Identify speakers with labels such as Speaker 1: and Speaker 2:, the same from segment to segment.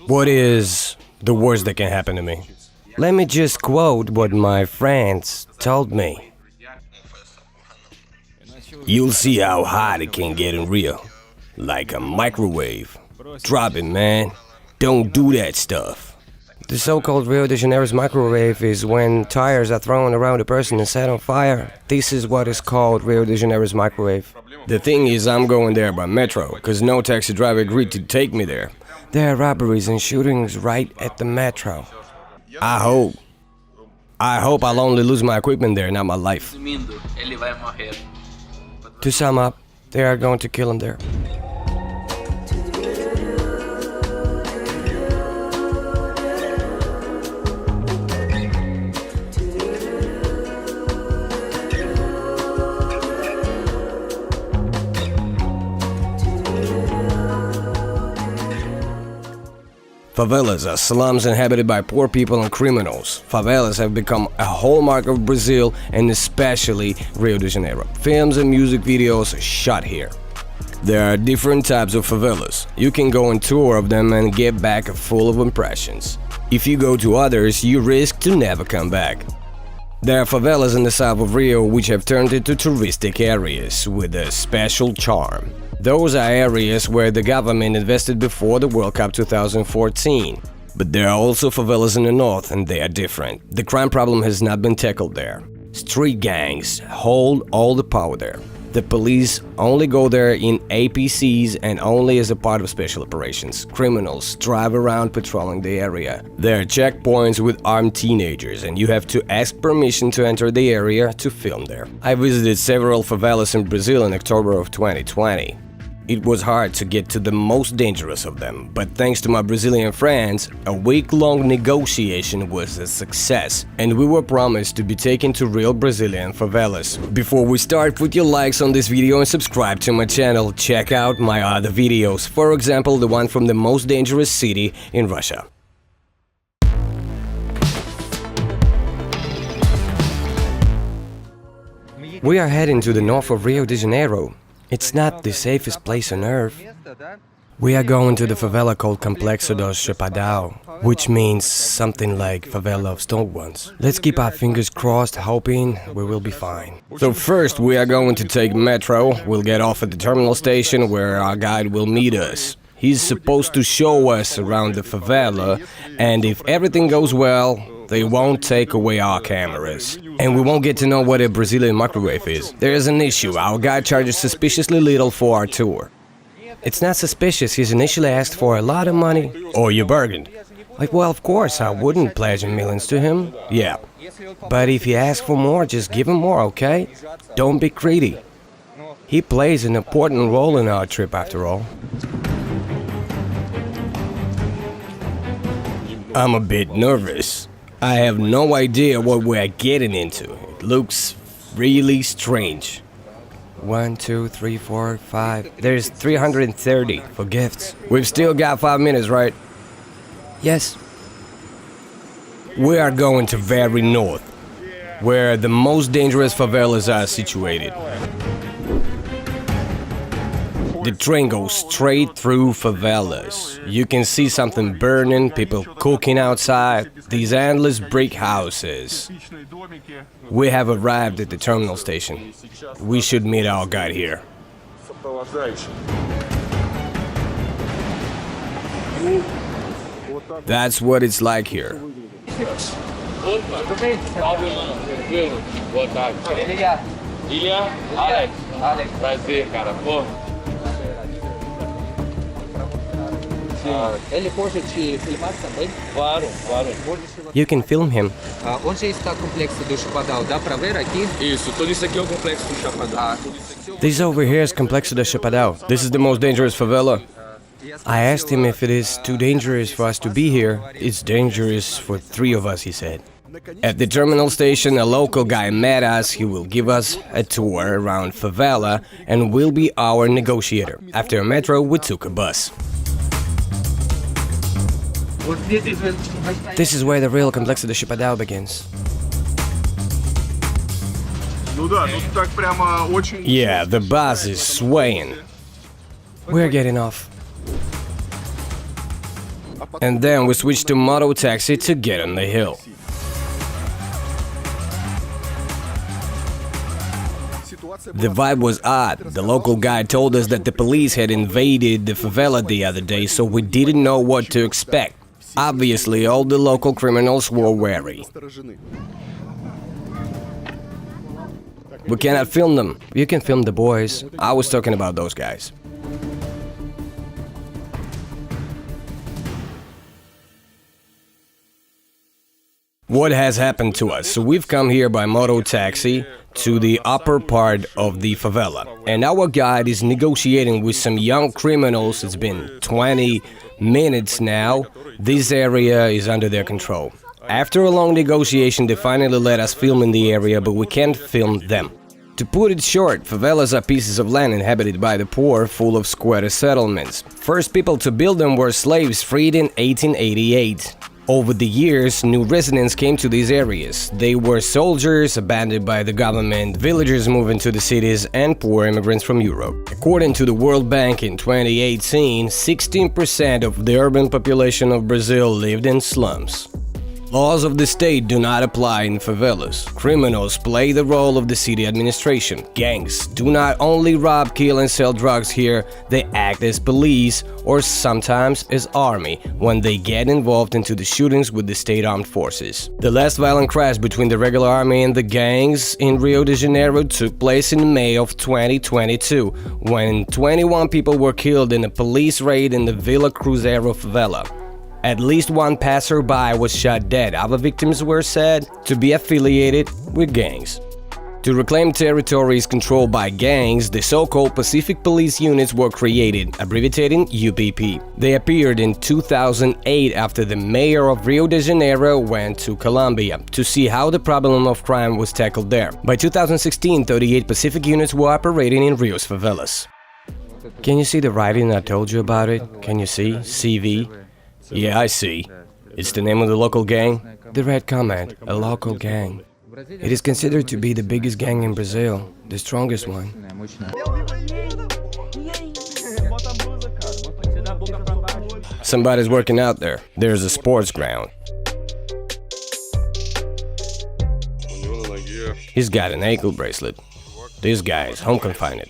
Speaker 1: What is the worst that can happen to me? Let me just quote what my friends told me. You'll see how hot it can get in Rio. Like a microwave. Drop it, man. Don't do that stuff. The so-called Rio de Janeiro's microwave is when tires are thrown around a person and set on fire. This is what is called Rio de Janeiro's microwave. The thing is, I'm going there by metro, cause no taxi driver agreed to take me there. There are robberies and shootings right at the metro. I hope I'll only lose my equipment there, not my life. To sum up, they are going to kill him there. Favelas are slums inhabited by poor people and criminals. Favelas have become a hallmark of Brazil and especially Rio de Janeiro. Films and music videos shot here. There are different types of favelas. You can go on tour of them and get back full of impressions. If you go to others, you risk to never come back. There are favelas in the south of Rio which have turned into touristic areas with a special charm. Those are areas where the government invested before the World Cup 2014. But there are also favelas in the north and they are different. The crime problem has not been tackled there. Street gangs hold all the power there. The police only go there in APCs and only as a part of special operations. Criminals drive around patrolling the area. There are checkpoints with armed teenagers and you have to ask permission to enter the area to film there. I visited several favelas in Brazil in October of 2020. It was hard to get to the most dangerous of them, but thanks to my Brazilian friends, a week-long negotiation was a success, and we were promised to be taken to real Brazilian favelas. Before we start, put your likes on this video and subscribe to my channel. Check out my other videos, for example, the one from the most dangerous city in Russia. We are heading to the north of Rio de Janeiro. It's not the safest place on earth. We are going to the favela called Complexo do Chapadão, which means something like Favela of Stone Ones. Let's keep our fingers crossed, hoping we will be fine. So first we are going to take metro. We'll get off at the terminal station where our guide will meet us. He's supposed to show us around the favela, and if everything goes well, they won't take away our cameras. And we won't get to know what a Brazilian microwave is. There is an issue. Our guide charges suspiciously little for our tour. It's not suspicious. He's initially asked for a lot of money. Or you bargained. Like, well, of course, I wouldn't pledge millions to him. Yeah. But if he asks for more, just give him more, okay? Don't be greedy. He plays an important role in our trip, after all. I'm a bit nervous. I have no idea what we're getting into. It looks really strange. 1, 2, 3, 4, 5. There's 330 for gifts. We've still got 5 minutes, right? Yes. We are going to very north, where the most dangerous favelas are situated. The train goes straight through favelas. You can see something burning, people cooking outside, these endless brick houses. We have arrived at the terminal station. We should meet our guide here. That's what it's like here.
Speaker 2: Ilya, Alex. Prazer, cara. Pô. Ele pode te filmar também? Claro, claro.
Speaker 1: You can film him.
Speaker 3: Onde está o Complexo do Chapadão? Dá pra ver aqui?
Speaker 2: Isso, tudo isso aqui é o Complexo do Chapadão.
Speaker 1: This over here is Complexo do Chapadão. This is the most dangerous favela. I asked him if it is too dangerous for us to be here. It's dangerous for 3 of us, he said. At the terminal station, a local guy met us. He will give us a tour around favela and will be our negotiator. After a metro, we took a bus. This is where the real Complexo do Chapadão begins. Yeah, the bus is swaying. We're getting off. And then we switched to moto taxi to get on the hill. The vibe was odd. The local guy told us that the police had invaded the favela the other day, so we didn't know what to expect. Obviously, all the local criminals were wary. We cannot film them. You can film the boys. I was talking about those guys. What has happened to us? So we've come here by moto taxi to the upper part of the favela. And our guide is negotiating with some young criminals. It's been 20 minutes now. This area is under their control. After a long negotiation, they finally let us film in the area, but we can't film them. To put it short, favelas are pieces of land inhabited by the poor, full of squatter settlements. First people to build them were slaves freed in 1888. Over the years, new residents came to these areas. They were soldiers abandoned by the government, villagers moving to the cities, and poor immigrants from Europe. According to the World Bank in 2018, 16% of the urban population of Brazil lived in slums. Laws of the state do not apply in favelas. Criminals play the role of the city administration. Gangs do not only rob, kill and sell drugs here, they act as police or sometimes as army when they get involved into the shootings with the state armed forces. The last violent crash between the regular army and the gangs in Rio de Janeiro took place in May of 2022, when 21 people were killed in a police raid in the Vila Cruzeiro favela. At least one passerby was shot dead. Other victims were said to be affiliated with gangs. To reclaim territories controlled by gangs, the so-called Pacific Police Units were created, abbreviating UPP. They appeared in 2008 after the mayor of Rio de Janeiro went to Colombia to see how the problem of crime was tackled there. By 2016, 38 Pacific units were operating in Rio's favelas. Can you see the writing I told you about it? Can you see? CV? Yeah, I see. It's the name of the local gang? The red comment, a local gang. It is considered to be the biggest gang in Brazil, the strongest one. Somebody's working out there. There's a sports ground. He's got an ankle bracelet. This guy is home confined.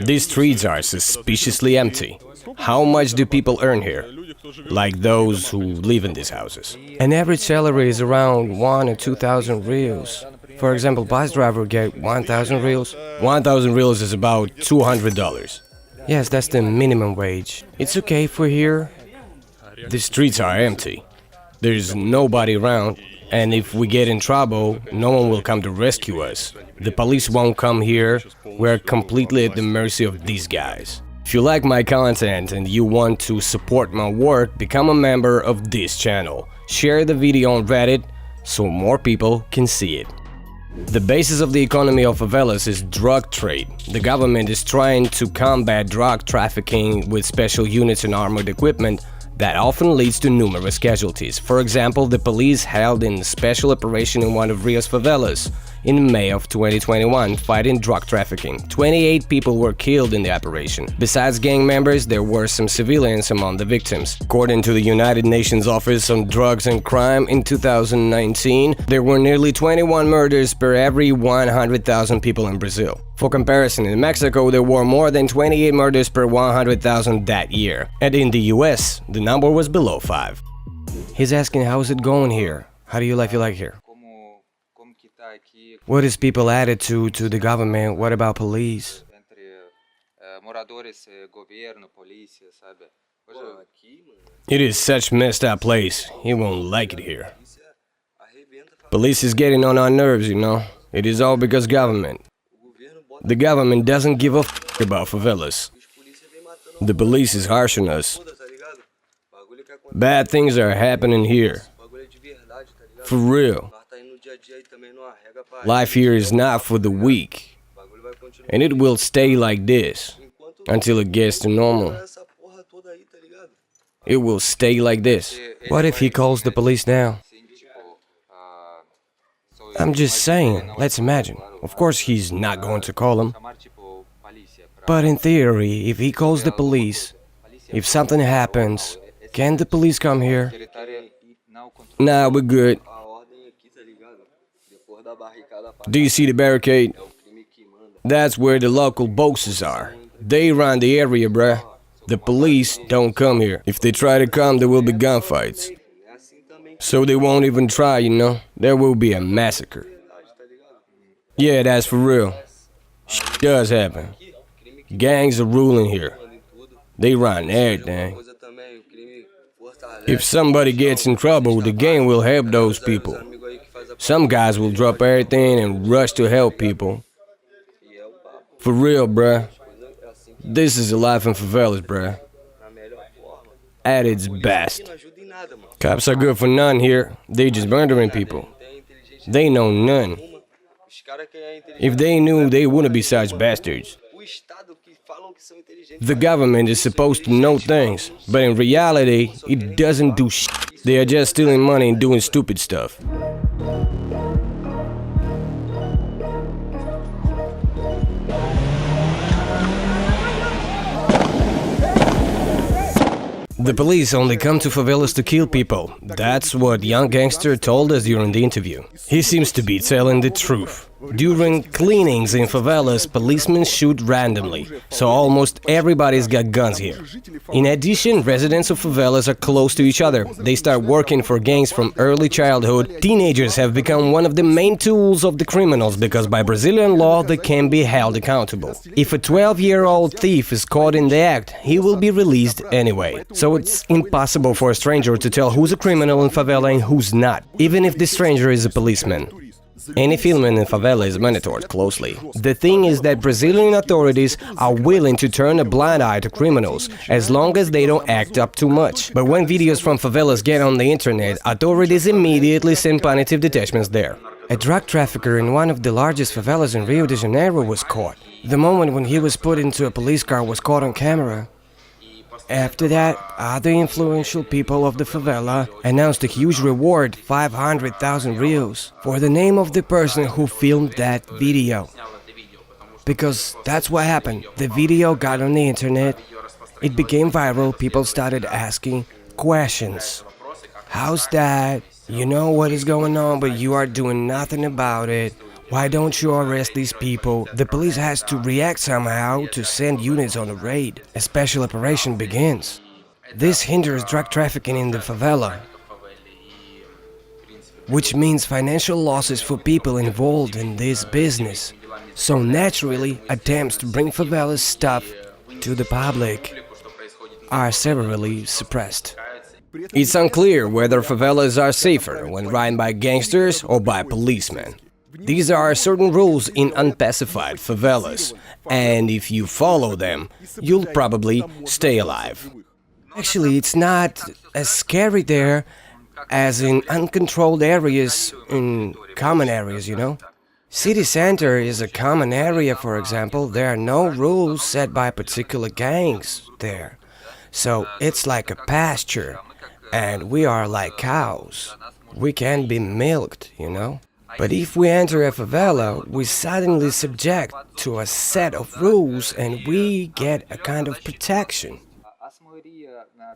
Speaker 1: These streets are suspiciously empty. How much do people earn here? Like those who live in these houses. An average salary is around 1 or 2,000 reals. For example, bus driver get 1,000 reals. 1,000 reals is about $200. Yes, that's the minimum wage. It's okay for here. The streets are empty. There's nobody around. And if we get in trouble, no one will come to rescue us. The police won't come here. We're completely at the mercy of these guys. If you like my content and you want to support my work, become a member of this channel. Share the video on Reddit so more people can see it. The basis of the economy of favelas is drug trade. The government is trying to combat drug trafficking with special units and armored equipment that often leads to numerous casualties. For example, the police held a special operation in one of Rio's favelas in May of 2021, fighting drug trafficking. 28 people were killed in the operation. Besides gang members, there were some civilians among the victims. According to the United Nations Office on Drugs and Crime, in 2019, there were nearly 21 murders per every 100,000 people in Brazil. For comparison, in Mexico, there were more than 28 murders per 100,000 that year. And in the US, the number was below 5. He's asking, how's it going here? How do you feel like here? What is people's attitude to the government? What about police? It is such a messed up place. He won't like it here. Police is getting on our nerves, you know. It is all because government. The government doesn't give a f*** about favelas. The police is harsh on us. Bad things are happening here. For real. Life here is not for the weak. And it will stay like this until it gets to normal. It will stay like this. What if he calls the police now? I'm just saying, let's imagine. Of course, he's not going to call him. But in theory, if he calls the police, if something happens, can the police come here? Nah, we're good. Do you see the barricade? That's where the local bosses are. They run the area, bruh. The police don't come here. If they try to come, there will be gunfights. So they won't even try, you know? There will be a massacre. Yeah, that's for real. Shit does happen. Gangs are ruling here. They run everything. If somebody gets in trouble, the gang will help those people. Some guys will drop everything and rush to help people. For real, bruh. This is the life in favelas, bruh. At its best. Cops are good for none here. They just murdering people. They know none. If they knew, they wouldn't be such bastards. The government is supposed to know things, but in reality, it doesn't do shit. They are just stealing money and doing stupid stuff. The police only come to favelas to kill people. That's what young gangster told us during the interview. He seems to be telling the truth. During cleanings in favelas, policemen shoot randomly, so almost everybody's got guns here. In addition, residents of favelas are close to each other. They start working for gangs from early childhood. Teenagers have become one of the main tools of the criminals because by Brazilian law they can be held accountable. If a 12-year-old thief is caught in the act, he will be released anyway. So it's impossible for a stranger to tell who's a criminal in favela and who's not, even if the stranger is a policeman. Any filming in favela is monitored closely. The thing is that Brazilian authorities are willing to turn a blind eye to criminals, as long as they don't act up too much. But when videos from favelas get on the internet, authorities immediately send punitive detachments there. A drug trafficker in one of the largest favelas in Rio de Janeiro was caught. The moment when he was put into a police car was caught on camera. After that, other influential people of the favela announced a huge reward, 500,000 reals, for the name of the person who filmed that video. Because that's what happened. The video got on the internet, it became viral, people started asking questions. How's that? You know what is going on, but you are doing nothing about it. Why don't you arrest these people? The police has to react somehow to send units on a raid. A special operation begins. This hinders drug trafficking in the favela, which means financial losses for people involved in this business. So naturally, attempts to bring favelas stuff to the public are severely suppressed. It's unclear whether favelas are safer when run by gangsters or by policemen. These are certain rules in unpacified favelas, and if you follow them, you'll probably stay alive. Actually, it's not as scary there as in uncontrolled areas, in common areas, you know? City center is a common area, for example. There are no rules set by particular gangs there. So it's like a pasture, and we are like cows. We can be milked, you know? But if we enter a favela, we suddenly subject to a set of rules and we get a kind of protection.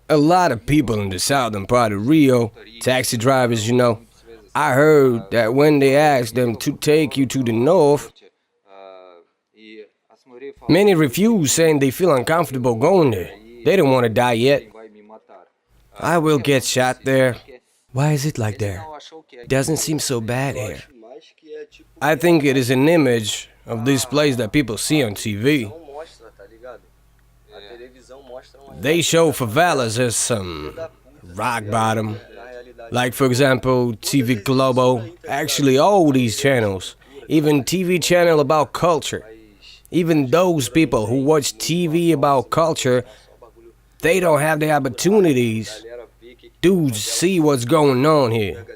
Speaker 1: A lot of people in the southern part of Rio, taxi drivers, you know, I heard that when they ask them to take you to the north, many refuse, saying they feel uncomfortable going there. They don't want to die yet. I will get shot there. Why is it like there? Doesn't seem so bad here. I think it is an image of this place that people see on TV. They show favelas as some rock bottom. Like, for example, TV Globo. Actually, all these channels. Even TV channel about culture. Even those people who watch TV about culture, they don't have the opportunities to see what's going on here.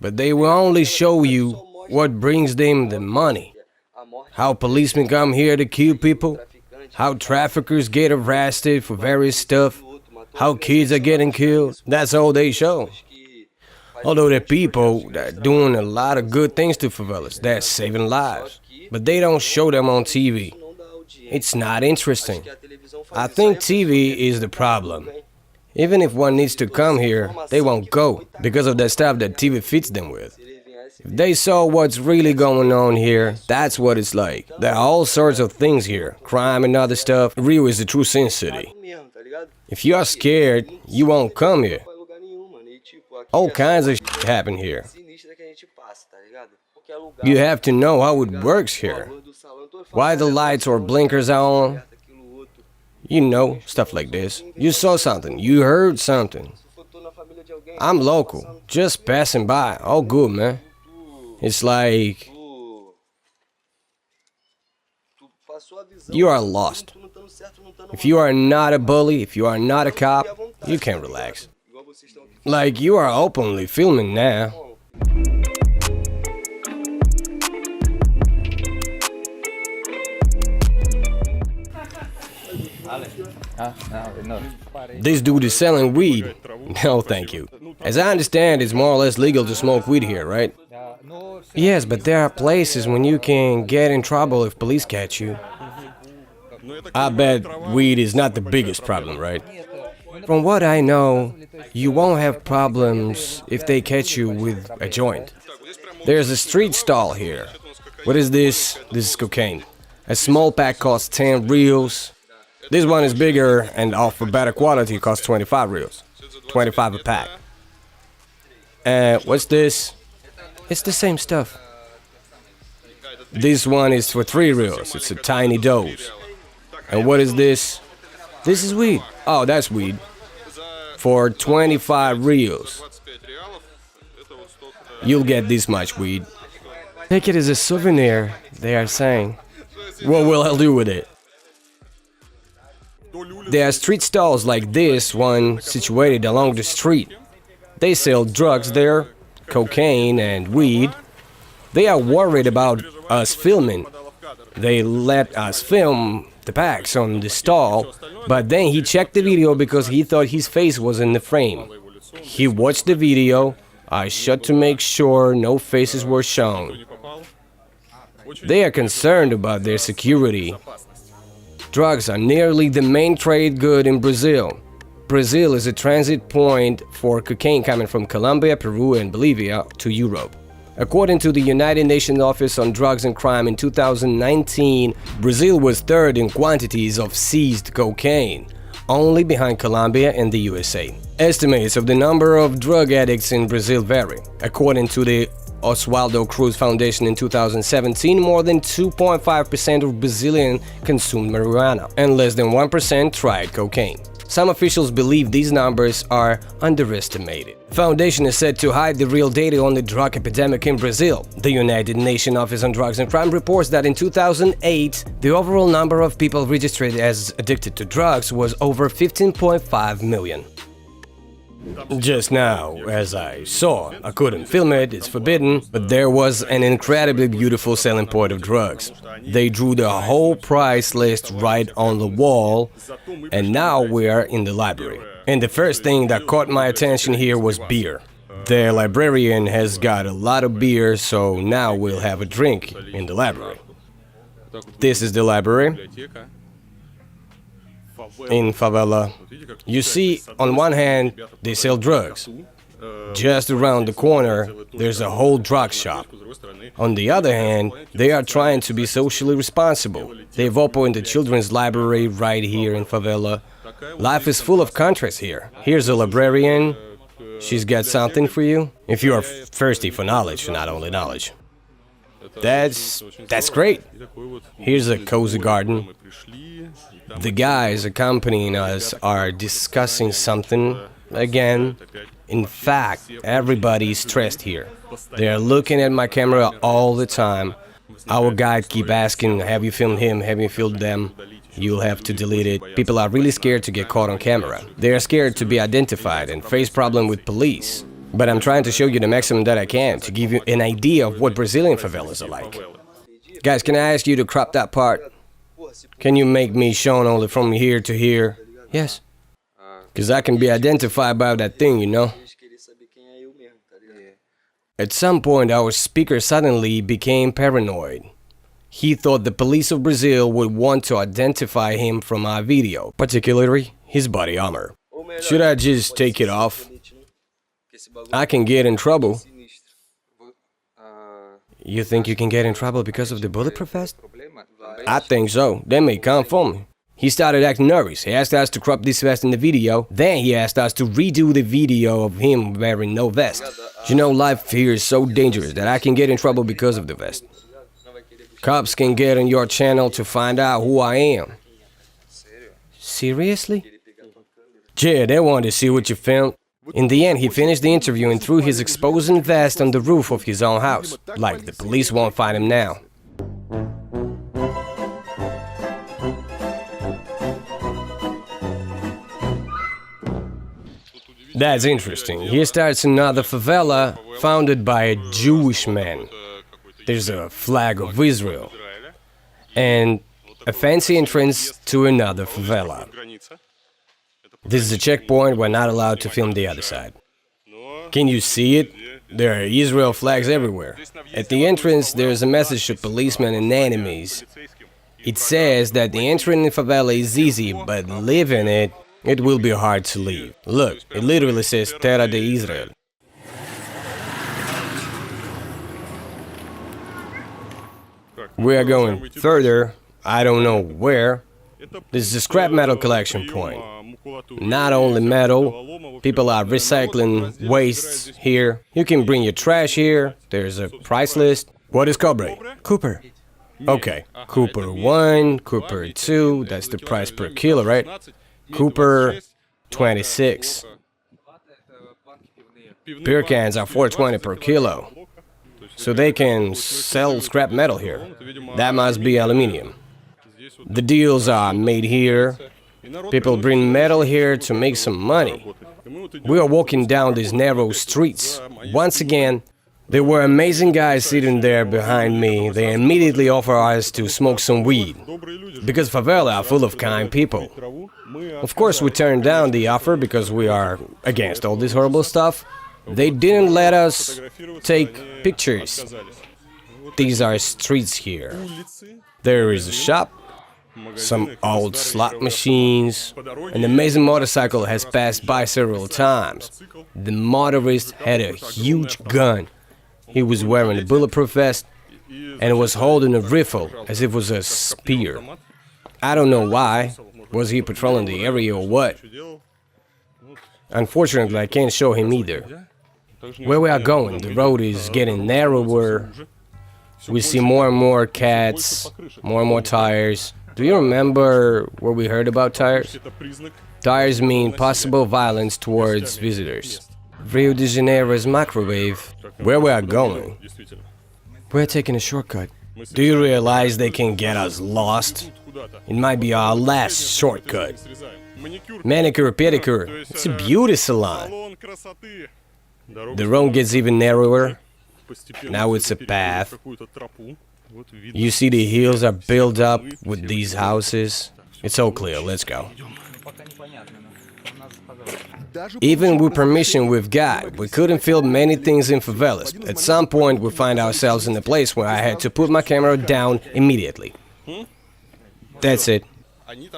Speaker 1: But they will only show you what brings them the money. How policemen come here to kill people. How traffickers get arrested for various stuff. How kids are getting killed. That's all they show. Although the people that are doing a lot of good things to favelas, they're saving lives, but they don't show them on TV. It's not interesting. I think TV is the problem. Even if one needs to come here, they won't go because of the stuff that TV feeds them with. If they saw what's really going on here, that's what it's like. There are all sorts of things here, crime and other stuff. Rio is the true sin city. If you are scared, you won't come here. All kinds of shit happen here. You have to know how it works here. Why the lights or blinkers are on. You know, stuff like this. You saw something, you heard something. I'm local, just passing by, all good, man. It's like you are lost. If you are not a bully, if you are not a cop, you can relax. Like you are openly filming now. This dude is selling weed. No, thank you. As I understand, it's more or less legal to smoke weed here, right? Yes, but there are places when you can get in trouble if police catch you. I bet weed is not the biggest problem, right? From what I know, you won't have problems if they catch you with a joint. There's a street stall here. What is this? This is cocaine. A small pack costs 10 reals. This one is bigger and of a better quality, costs 25 reals. 25 a pack. What's this? It's the same stuff. This one is for 3 reals. It's a tiny dose. And what is this? This is weed. Oh, that's weed. For 25 reals. You'll get this much weed. Take it as a souvenir, they are saying. What will I do with it? There are street stalls like this one situated along the street. They sell drugs there, cocaine and weed. They are worried about us filming. They let us film the packs on the stall, but then he checked the video because he thought his face was in the frame. He watched the video. I shot to make sure no faces were shown. They are concerned about their security. Drugs are nearly the main trade good in Brazil. Brazil is a transit point for cocaine coming from Colombia, Peru and Bolivia to Europe. According to the United Nations Office on Drugs and Crime in 2019, Brazil was third in quantities of seized cocaine, only behind Colombia and the USA. Estimates of the number of drug addicts in Brazil vary. According to the Oswaldo Cruz Foundation in 2017, more than 2.5% of Brazilians consumed marijuana, and less than 1% tried cocaine. Some officials believe these numbers are underestimated. The foundation is said to hide the real data on the drug epidemic in Brazil. The United Nations Office on Drugs and Crime reports that in 2008, the overall number of people registered as addicted to drugs was over 15.5 million. Just now, as I saw, I couldn't film it, it's forbidden, but there was an incredibly beautiful selling point of drugs. They drew the whole price list right on the wall, and now we're in the library. And the first thing that caught my attention here was beer. The librarian has got a lot of beer, so now we'll have a drink in the library. This is the library. In Favela, you see, on one hand, they sell drugs. Just around the corner, there's a whole drug shop. On the other hand, they are trying to be socially responsible. They've opened a children's library right here in Favela. Life is full of contrasts here. Here's a librarian. She's got something for you. If you are thirsty for knowledge, not only knowledge. That's great. Here's a cozy garden. The guys accompanying us are discussing something again. In fact, everybody is stressed here. They are looking at my camera all the time. Our guide keep asking, have you filmed him, have you filmed them? You'll have to delete it. People are really scared to get caught on camera. They are scared to be identified and face problem with police. But I'm trying to show you the maximum that I can to give you an idea of what Brazilian favelas are like. Guys, can I ask you to crop that part? Can you make me shown only from here to here? Yes. Because I can be identified by that thing, you know? At some point, our speaker suddenly became paranoid. He thought the police of Brazil would want to identify him from our video, particularly his body armor. Should I just take it off? I can get in trouble. You think you can get in trouble because of the bulletproof vest? I think so. They may come for me. He started acting nervous. He asked us to crop this vest in the video. Then he asked us to redo the video of him wearing no vest. You know, life here is so dangerous that I can get in trouble because of the vest. Cops can get on your channel to find out who I am. Seriously? Yeah, they wanted to see what you filmed. In the end, he finished the interview and threw his exposing vest on the roof of his own house. Like the police won't find him now. That's interesting. Here starts another favela founded by a Jewish man. There's a flag of Israel and a fancy entrance to another favela. This is a checkpoint. We're not allowed to film the other side. Can you see it? There are Israel flags everywhere. At the entrance, there is a message to policemen and enemies. It says that the entering in favela is easy, but living it will be hard to leave. Look, it literally says Terra de Israel. We are going further, I don't know where. This is a scrap metal collection point. Not only metal, people are recycling wastes here. You can bring your trash here, there's a price list. What is cobre? Cooper. Okay, Cooper 1, Cooper 2, that's the price per kilo, right? Cooper 26. Beer cans are $4.20 per kilo. So they can sell scrap metal here. That must be aluminium. The deals are made here. People bring metal here to make some money. We are walking down these narrow streets. Once again, there were amazing guys sitting there behind me. They immediately offer us to smoke some weed. Because favela are full of kind people. Of course, we turned down the offer because we are against all this horrible stuff. They didn't let us take pictures. These are streets here. There is a shop, some old slot machines. An amazing motorcycle has passed by several times. The motorist had a huge gun. He was wearing a bulletproof vest and was holding a rifle as if it was a spear. I don't know why. Was he patrolling the area or what? Unfortunately, I can't show him either. Where we are going, the road is getting narrower. We see more and more cats, more and more tires. Do you remember what we heard about tires? Tires mean possible violence towards visitors. Rio de Janeiro's microwave. Where we are going? We're taking a shortcut. Do you realize they can get us lost? It might be our last shortcut. Manicure, pedicure. It's a beauty salon. The road gets even narrower. Now it's a path. You see the hills are built up with these houses. It's all clear, let's go. Even with permission we've got, we couldn't film many things in favelas. At some point we find ourselves in a place where I had to put my camera down immediately. That's it.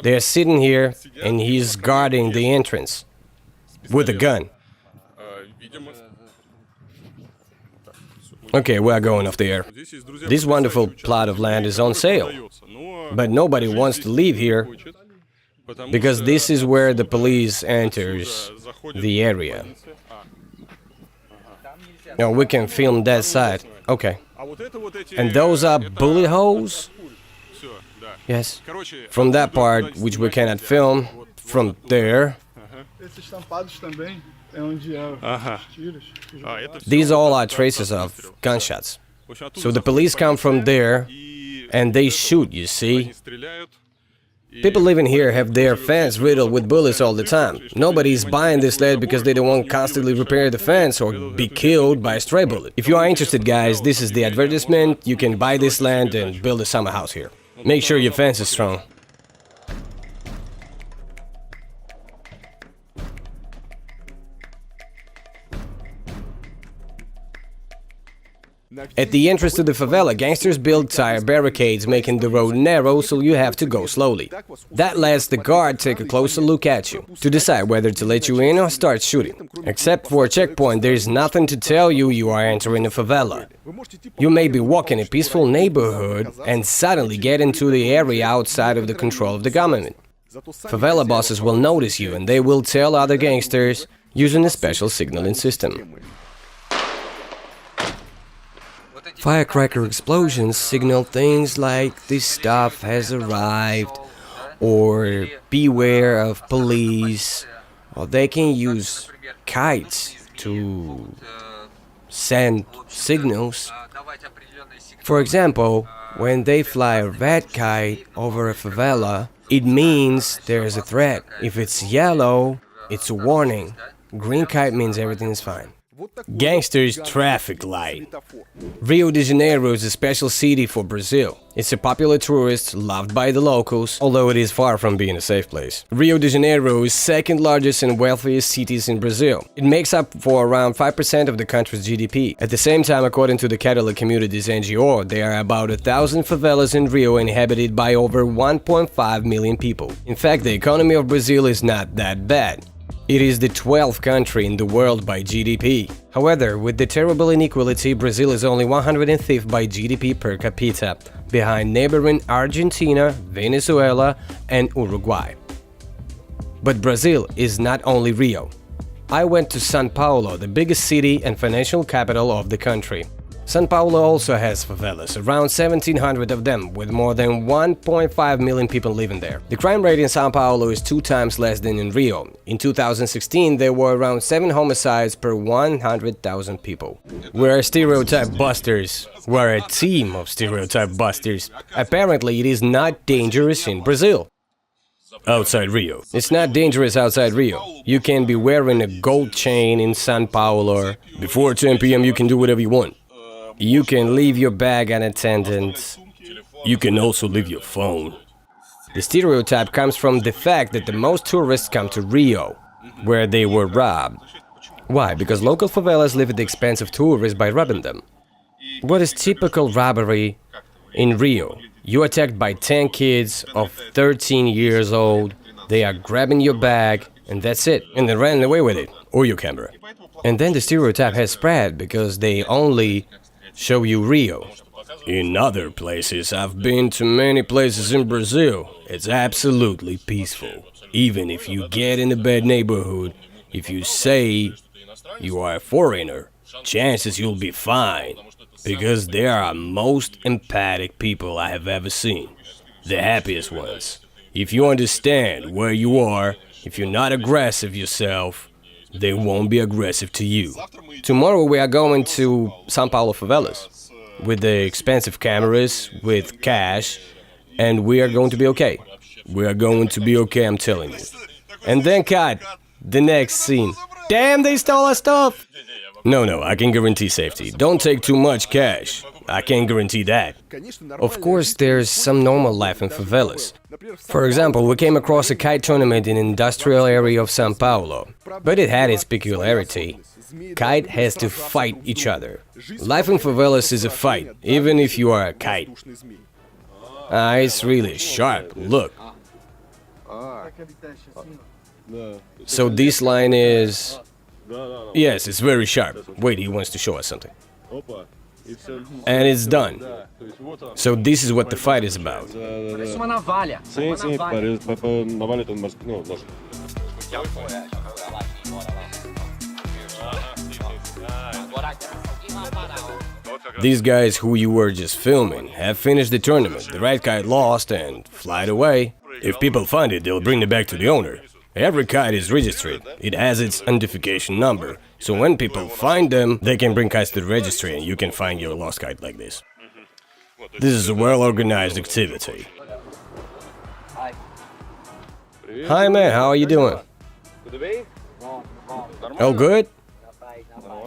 Speaker 1: They're sitting here and he's guarding the entrance with a gun. Okay, we're going off the air. This wonderful plot of land is on sale, but nobody wants to leave here because this is where the police enters the area. Now we can film that side. Okay. And those are bullet holes? Yes. From that part, which we cannot film, from there. These all are traces of gunshots. So the police come from there and they shoot, you see. People living here have their fence riddled with bullets all the time. Nobody's buying this land because they don't want to constantly repair the fence or be killed by a stray bullet. If you are interested, guys, this is the advertisement. You can buy this land and build a summer house here. Make sure your fence is strong. At the entrance to the favela, gangsters build tire barricades, making the road narrow so you have to go slowly. That lets the guard take a closer look at you, to decide whether to let you in or start shooting. Except for a checkpoint, there is nothing to tell you you are entering a favela. You may be walking a peaceful neighborhood and suddenly get into the area outside of the control of the government. Favela bosses will notice you and they will tell other gangsters using a special signaling system. Firecracker explosions signal things like this stuff has arrived, or beware of police, or they can use kites to send signals. For example, when they fly a red kite over a favela, it means there is a threat. If it's yellow, it's a warning. Green kite means everything is fine. Gangsters traffic light. Rio de Janeiro is a special city for Brazil. It's a popular tourist, loved by the locals, although it is far from being a safe place. Rio de Janeiro is second largest and wealthiest cities in Brazil. It makes up for around 5% of the country's GDP. At the same time, according to the Catholic Communities NGO, there are about 1,000 favelas in Rio inhabited by over 1.5 million people. In fact, the economy of Brazil is not that bad. It is the 12th country in the world by GDP. However, with the terrible inequality, Brazil is only 105th by GDP per capita, behind neighboring Argentina, Venezuela, and Uruguay. But Brazil is not only Rio. I went to São Paulo, the biggest city and financial capital of the country. São Paulo also has favelas, around 1,700 of them, with more than 1.5 million people living there. The crime rate in São Paulo is 2 times less than in Rio. In 2016, there were around 7 homicides per 100,000 people. We're stereotype busters. We're a team of stereotype busters. Apparently, it is not dangerous in Brazil. Outside Rio. It's not dangerous outside Rio. You can be wearing a gold chain in São Paulo. Before 10 p.m. you can do whatever you want. You can leave your bag unattended. You can also leave your phone. The stereotype comes from the fact that the most tourists come to Rio, where they were robbed. Why? Because local favelas live at the expense of tourists by robbing them. What is typical robbery in Rio? You are attacked by 10 kids of 13 years old, they are grabbing your bag, and that's it. And they ran away with it, or your camera. And then the stereotype has spread because they only show you Rio. In other places, I've been to many places in Brazil. It's absolutely peaceful. Even if you get in a bad neighborhood, if you say you are a foreigner, chances you'll be fine. Because they are most empathic people I have ever seen. The happiest ones. If you understand where you are, if you're not aggressive yourself, they won't be aggressive to you. Tomorrow we are going to São Paulo favelas with the expensive cameras, with cash, and we are going to be okay. We are going to be okay, I'm telling you. And then cut the next scene. Damn, they stole our stuff! No, I can guarantee safety. Don't take too much cash. I can't guarantee that. Of course, there's some normal life in favelas. For example, we came across a kite tournament in an industrial area of São Paulo. But it had its peculiarity. Kite has to fight each other. Life in favelas is a fight, even if you are a kite. It's really sharp, look. So this line is... Yes, it's very sharp. Wait, he wants to show us something. And it's done. So this is what the fight is about. These guys who you were just filming have finished the tournament. The right kite lost and flied away. If people find it, they'll bring it back to the owner. Every kite is registered. It has its identification number. So when people find them, they can bring kites to the registry and you can find your lost kite like this. This is a well-organized activity. Hi man, how are you doing? Oh good?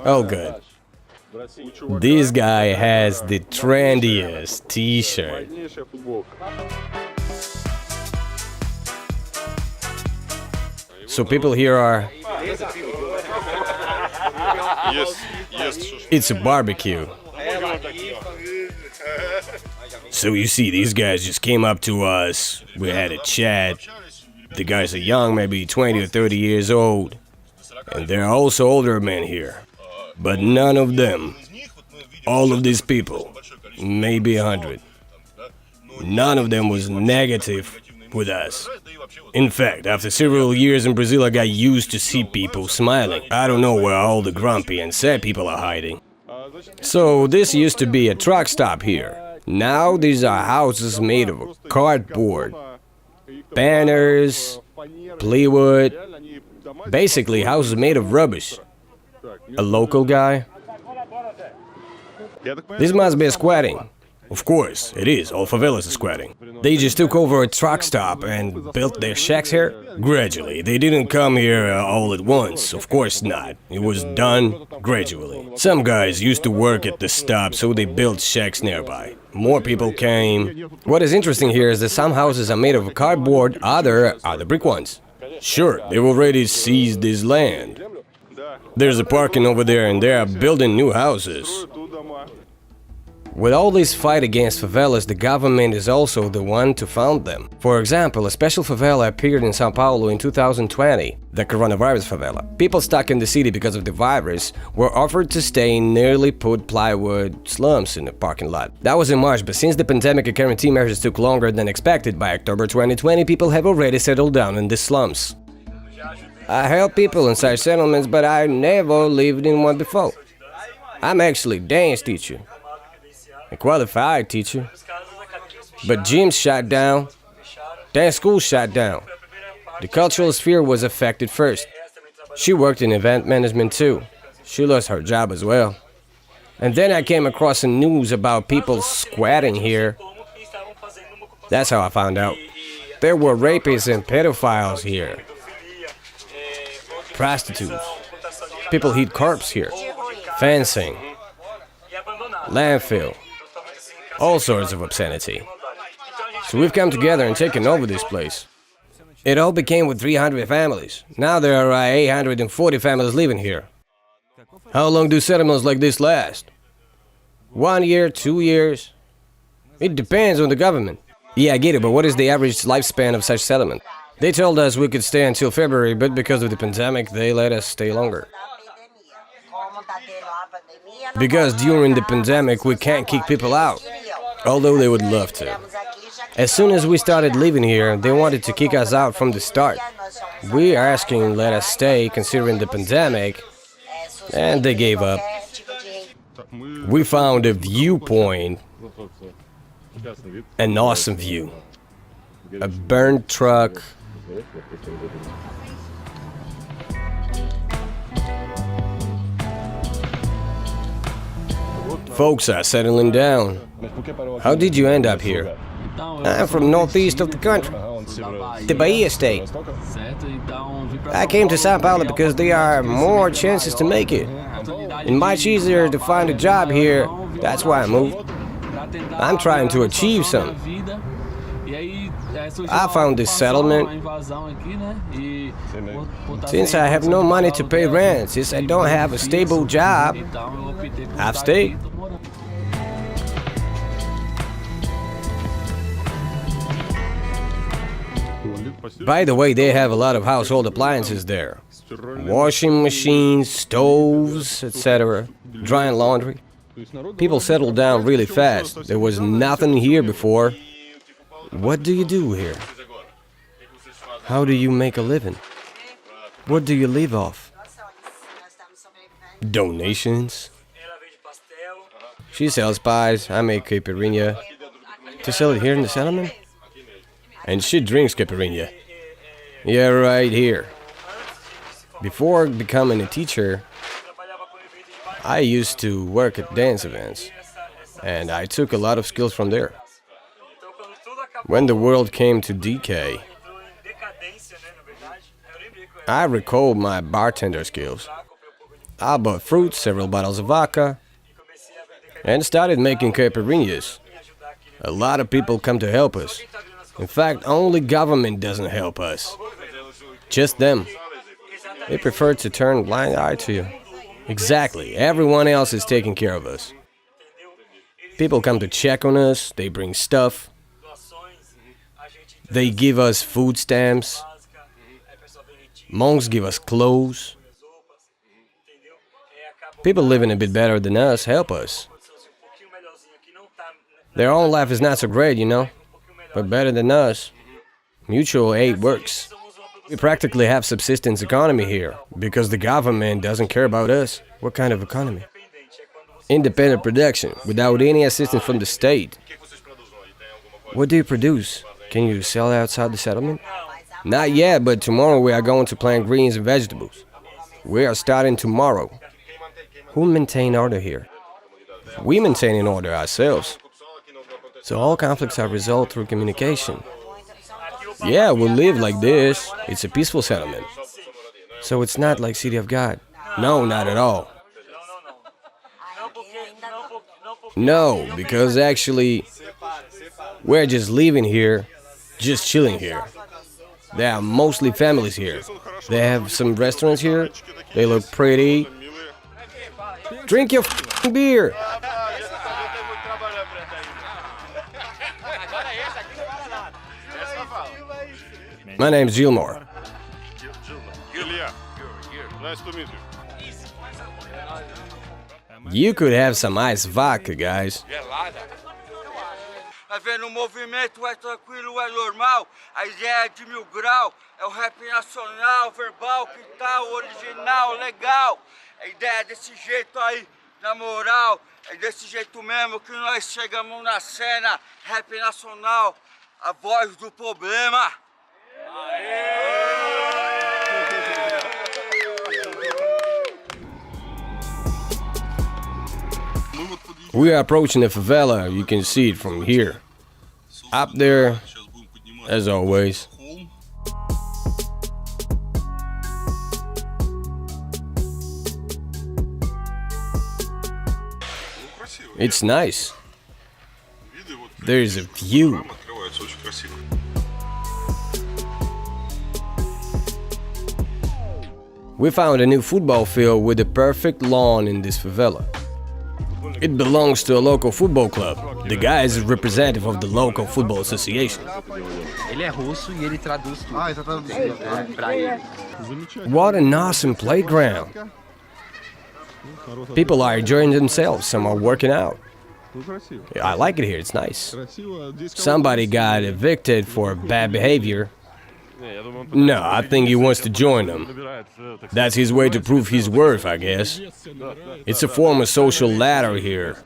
Speaker 1: Oh good. This guy has the trendiest t-shirt. So people here are... It's a barbecue. So you see, these guys just came up to us, we had a chat. The guys are young, maybe 20 or 30 years old. And there are also older men here. But none of them, all of these people, maybe 100, none of them was negative with us. In fact, after several years in Brazil, I got used to see people smiling. I don't know where all the grumpy and sad people are hiding. So this used to be a truck stop here. Now these are houses made of cardboard, banners, plywood, basically houses made of rubbish. A local guy? This must be a squatting. Of course, it is. All favelas are squatting. They just took over a truck stop and built their shacks here? Gradually. They didn't come here all at once. Of course not. It was done gradually. Some guys used to work at the stop, so they built shacks nearby. More people came. What is interesting here is that some houses are made of cardboard, other are the brick ones. Sure, they've already seized this land. There's a parking over there and they are building new houses. With all this fight against favelas, the government is also the one to found them. For example, a special favela appeared in Sao Paulo in 2020, the coronavirus favela. People stuck in the city because of the virus were offered to stay in nearly put plywood slums in the parking lot. That was in March, but since the pandemic and quarantine measures took longer than expected, by October 2020 people have already settled down in the slums. I help people in such settlements, but I never lived in one before. I'm actually a dance teacher. A qualified teacher. But gyms shut down. Dance school shut down. The cultural sphere was affected first. She worked in event management too. She lost her job as well. And then I came across some news about people squatting here. That's how I found out. There were rapists and pedophiles here. Prostitutes. People hid corpses here. Fencing. Landfill. All sorts of obscenity. So we've come together and taken over this place. It all began with 300 families. Now there are 840 families living here. How long do settlements like this last? 1 year, 2 years? It depends on the government. Yeah, I get it, but what is the average lifespan of such settlement? They told us we could stay until February, but because of the pandemic, they let us stay longer. Because during the pandemic, we can't kick people out, although they would love to. As soon as we started living here, they wanted to kick us out from the start. We are asking let us stay considering the pandemic, and they gave up. We found a viewpoint, an awesome view, a burned truck. Folks are settling down. How did you end up here? I'm from northeast of the country, the Bahia state. I came to Sao Paulo because there are more chances to make it. It's much easier to find a job here. That's why I moved. I'm trying to achieve some. I found this settlement. Since I have no money to pay rent, since I don't have a stable job, I've stayed. By the way, they have a lot of household appliances there. Washing machines, stoves, etc. Drying laundry. People settled down really fast. There was nothing here before. What do you do here? How do you make a living? What do you live off? Donations? She sells pies, I make caipirinha. To sell it here in the settlement? And she drinks caipirinha. Yeah, right here. Before becoming a teacher, I used to work at dance events. And I took a lot of skills from there. When the world came to decay, I recalled my bartender skills. I bought fruits, several bottles of vodka, and started making caipirinhas. A lot of people come to help us. In fact, only government doesn't help us. Just them. They prefer to turn a blind eye to you. Exactly. Everyone else is taking care of us. People come to check on us, they bring stuff, they give us food stamps, monks give us clothes. People living a bit better than us help us. Their own life is not so great, you know, but better than us. Mutual aid works. We practically have subsistence economy here, because the government doesn't care about us. What kind of economy? Independent production, without any assistance from the state. What do you produce? Can you sell outside the settlement? Not yet, but tomorrow we are going to plant greens and vegetables. We are starting tomorrow. Who maintain order here? We maintain an order ourselves. So all conflicts are resolved through communication. Yeah, we live like this. It's a peaceful settlement. So it's not like City of God? No, not at all. No, because actually, we're just living here, just chilling here. There are mostly families here. They have some restaurants here. They look pretty. Drink your beer. My name's Gilmore.
Speaker 4: Ilya, nice to meet you.
Speaker 1: You could have some ice vodka, guys.
Speaker 5: Tá vendo? O movimento é tranquilo, é normal. A ideia é de 1000 grau. É o rap nacional, verbal, que tal, original, legal. A ideia é desse jeito aí, na moral. É desse jeito mesmo que nós chegamos na cena. Rap nacional, a voz do problema.
Speaker 1: We are approaching the favela. You can see it from here. Up there, as always. It's nice. There's a view. We found a new football field with a perfect lawn in this favela. It belongs to a local football club. The guy is a representative of the local football association.
Speaker 3: Ele é russo e ele traduz tudo. Ah, ele tá traduzindo pra ele.
Speaker 1: What an awesome playground. People are enjoying themselves, some are working out. I like it here, it's nice. Somebody got evicted for bad behavior. No, I think he wants to join them. That's his way to prove his worth, I guess. It's a form of social ladder here.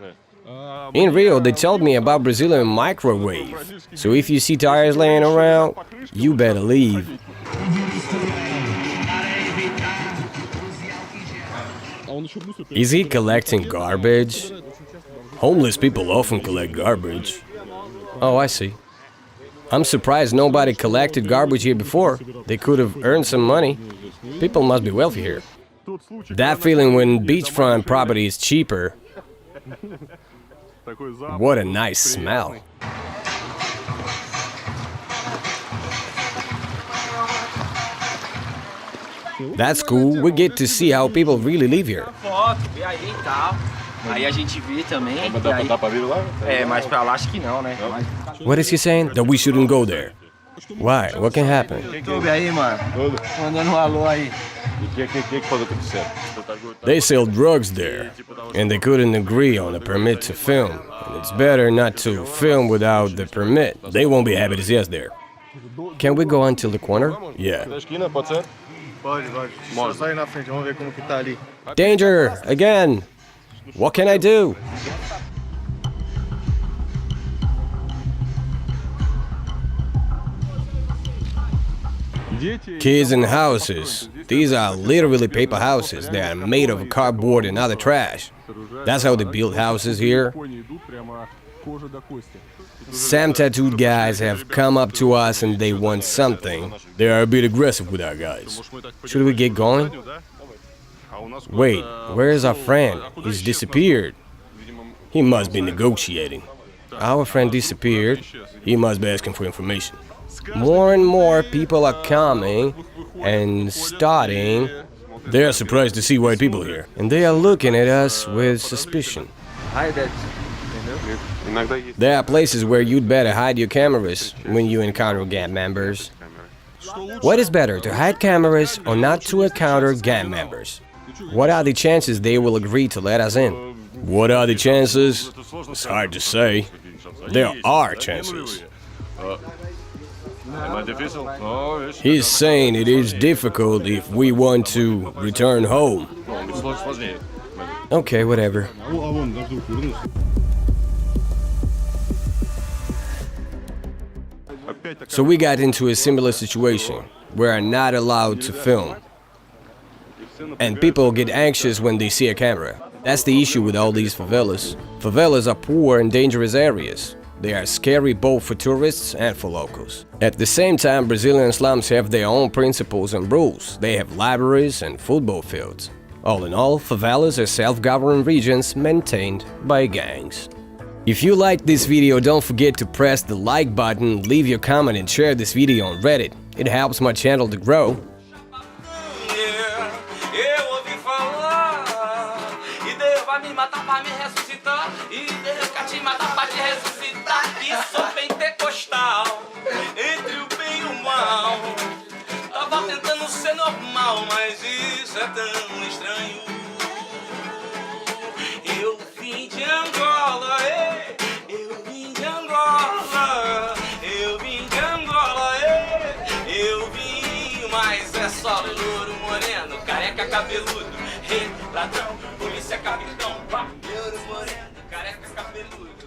Speaker 1: In Rio, they told me about Brazilian microwave. So if you see tires laying around, you better leave. Is he collecting garbage? Homeless people often collect garbage. Oh, I see. I'm surprised nobody collected garbage here before. They could have earned some money. People must be wealthy here. That feeling when beachfront property is cheaper. What a nice smell. That's cool. We get to see how people really live here.
Speaker 6: Aí a gente vê também. Dá pra vir lá? É, mas pra lá acho que não, né?
Speaker 1: What is he saying? That we shouldn't go there. Why? What can happen?
Speaker 6: Soube aí, mano. Mandando um alô aí.
Speaker 1: They sell drugs there, and they couldn't agree on a permit to film. And it's better not to film without the permit. They won't be happy to see us there. Can we go until the corner? Yeah.
Speaker 4: Pode. Só sai na frente, vamos ver como que tá ali.
Speaker 1: Danger! Again! What can I do? Kids in houses. These are literally paper houses. They are made of cardboard and other trash. That's how they build houses here. Some tattooed guys have come up to us and they want something. They are a bit aggressive with our guys. Should we get going? Wait, where is our friend? He's disappeared. He must be negotiating. Our friend disappeared. He must be asking for information. More and more people are coming and starting. They are surprised to see white people here. And they are looking at us with suspicion.
Speaker 3: Hi, Dad.
Speaker 1: There are places where you'd better hide your cameras when you encounter gang members. What is better, to hide cameras or not to encounter gang members? What are the chances they will agree to let us in? What are the chances? It's hard to say. There are chances. He's saying it is difficult if we want to return home. Okay, whatever. So we got into a similar situation. We are not allowed to film. And people get anxious when they see a camera. That's the issue with all these favelas. Favelas are poor and dangerous areas. They are scary both for tourists and for locals. At the same time, Brazilian slums have their own principles and rules. They have libraries and football fields. All in all, favelas are self-governed regions maintained by gangs. If you liked this video, don't forget to press the like button, leave your comment and share this video on Reddit. It helps my channel to grow.
Speaker 7: Mas isso é tão estranho. Eu vim de Angola, eu vim de Angola, eu vim de Angola, eu vim, mas é só louro, moreno, careca, cabeludo, rei, ladrão, polícia, capitão, louro, moreno, careca, cabeludo.